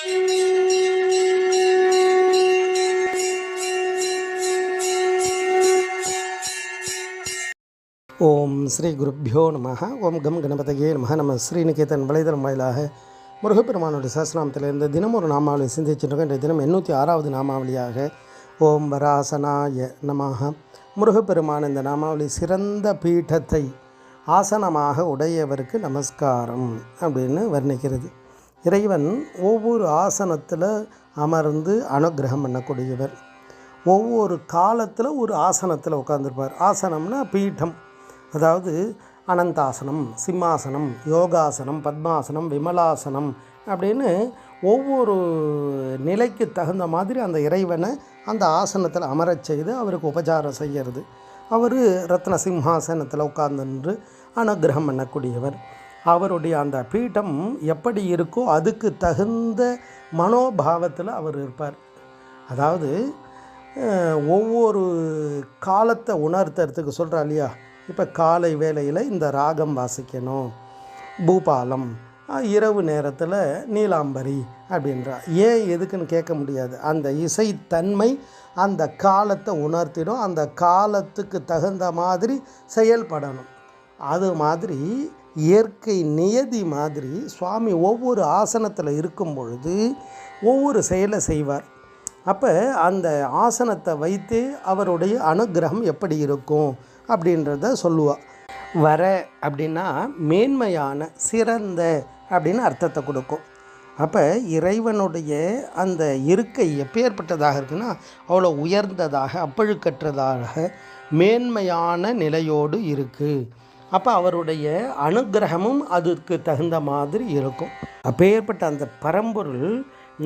ஓம் ஸ்ரீ குருப்பியோ நம. ஓம் கம் கணபதியே நம. நம்ம ஸ்ரீநிகேதன் வலைதளம் வாயிலாக முருகப்பெருமானுடைய சஹஸ்ரநாமத்திலிருந்து தினம் ஒரு நாமாவளி சிந்திச்சுருக்கோம். இன்றைய தினம் 806வது நாமாவளியாக ஓம் வராசனாய நமஹ. முருகப்பெருமான் இந்த நாமாவளி சிறந்த பீഠத்தை ஆசனமாக உடையவருக்கு நமஸ்காரம் அப்படின்னு வர்ணிக்கிறது. இறைவன் ஒவ்வொரு ஆசனத்தில் அமர்ந்து அனுகிரகம் பண்ணக்கூடியவர். ஒவ்வொரு காலத்தில் ஒரு ஆசனத்தில் உட்காந்துருப்பார். ஆசனம்னா பீடம், அதாவது அனந்தாசனம், சிம்மாசனம், யோகாசனம், பத்மாசனம், விமலாசனம் அப்படின்னு ஒவ்வொரு நிலைக்கு தகுந்த மாதிரி அந்த இறைவனை அந்த ஆசனத்தில் அமரச் செய்து அவருக்கு உபச்சாரம் செய்கிறது. அவர் ரத்ன சிம்மாசனத்தில் உட்கார்ந்து அனுகிரகம் பண்ணக்கூடியவர். அவருடைய அந்த பீடம் எப்படி இருக்கோ அதுக்கு தகுந்த மனோபாவத்தில் அவர் இருப்பார். அதாவது ஒவ்வொரு காலத்தை உணர்த்துறதுக்கு சொல்கிறா இல்லையா. இப்போ காலை வேளையில் இந்த ராகம் வாசிக்கணும், பூபாலம், இரவு நேரத்தில் நீலாம்பரி அப்படின்றா. ஏன் எதுக்குன்னு கேட்க முடியாது. அந்த இசைத்தன்மை அந்த காலத்தை உணர்த்திடும், அந்த காலத்துக்கு தகுந்த மாதிரி செயல்படணும். அது மாதிரி இயற்கை நியதி மாதிரி சுவாமி ஒவ்வொரு ஆசனத்தில் இருக்கும் பொழுது ஒவ்வொரு செயலை செய்வார். அப்போ அந்த ஆசனத்தை வைத்து அவருடைய அனுகிரகம் எப்படி இருக்கும் அப்படின்றத சொல்லுவாள். வர அப்படின்னா மேன்மையான, சிறந்த அப்படின்னு அர்த்தத்தை கொடுக்கும். அப்போ இறைவனுடைய அந்த இருக்கை எப்பேற்பட்டதாக இருக்குன்னா அவ்வளோ உயர்ந்ததாக, அப்பழுக்கற்றதாக, மேன்மையான நிலையோடு இருக்குது. அப்போ அவருடைய அனுகிரகமும் அதுக்கு தகுந்த மாதிரி இருக்கும். அப்பேற்பட்ட அந்த பரம்பொருள்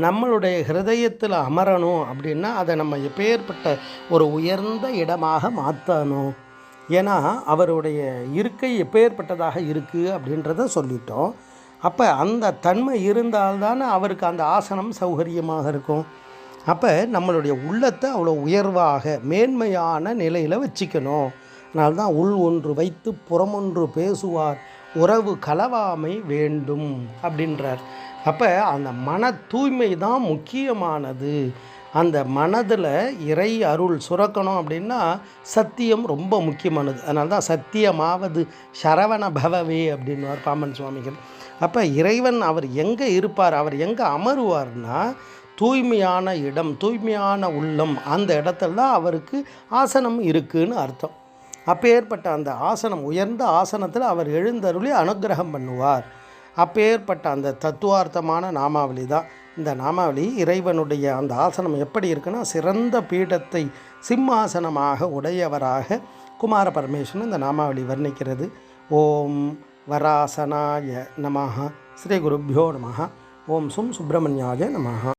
நம்மளுடைய ஹிருதயத்தில் அமரணும் அப்படின்னா அதை நம்ம எப்பேற்பட்ட ஒரு உயர்ந்த இடமாக மாற்றணும். ஏன்னா அவருடைய இருக்கை எப்பேற்பட்டதாக இருக்குது அப்படின்றத சொல்லிட்டோம். அப்போ அந்த தன்மை இருந்தால்தானே அவருக்கு அந்த ஆசனம் சௌகரியமாக இருக்கும். அப்போ நம்மளுடைய உள்ளத்தை அவ்வளோ உயர்வாக மேன்மையான நிலையில் வச்சுக்கணும். அதனால்தான் உள் ஒன்று வைத்து புறமொன்று பேசுவார், உறவு கலவாமை வேண்டும் அப்படின்றார். அப்போ அந்த மன தூய்மை தான் முக்கியமானது. அந்த மனதில் இறை அருள் சுரக்கணும் அப்படின்னா சத்தியம் ரொம்ப முக்கியமானது. அதனால தான் சத்தியமாவது சரவண பவவே அப்படின்வார் பாம்பன் சுவாமிகள். அப்போ இறைவன் அவர் எங்கே இருப்பார், அவர் எங்கே அமருவார்னா தூய்மையான இடம், தூய்மையான உள்ளம், அந்த இடத்துல தான் அவருக்கு ஆசனம் இருக்குதுன்னு அர்த்தம். அப்பேற்பட்ட அந்த ஆசனம், உயர்ந்த ஆசனத்தில் அவர் எழுந்தருளி அனுகிரகம் பண்ணுவார். அப்பேற்பட்ட அந்த தத்துவார்த்தமான நாமாவளி தான் இந்த நாமாவளி. இறைவனுடைய அந்த ஆசனம் எப்படி இருக்குன்னா சிறந்த பீடத்தை சிம்மாசனமாக உடையவராக குமார பரமேஸ்வரன் இந்த நாமாவளி வர்ணிக்கிறது. ஓம் வராசனாய நமஹ. ஸ்ரீ குருப்பியோ நமஹ. ஓம் சும் சுப்பிரமணியாய நமஹ.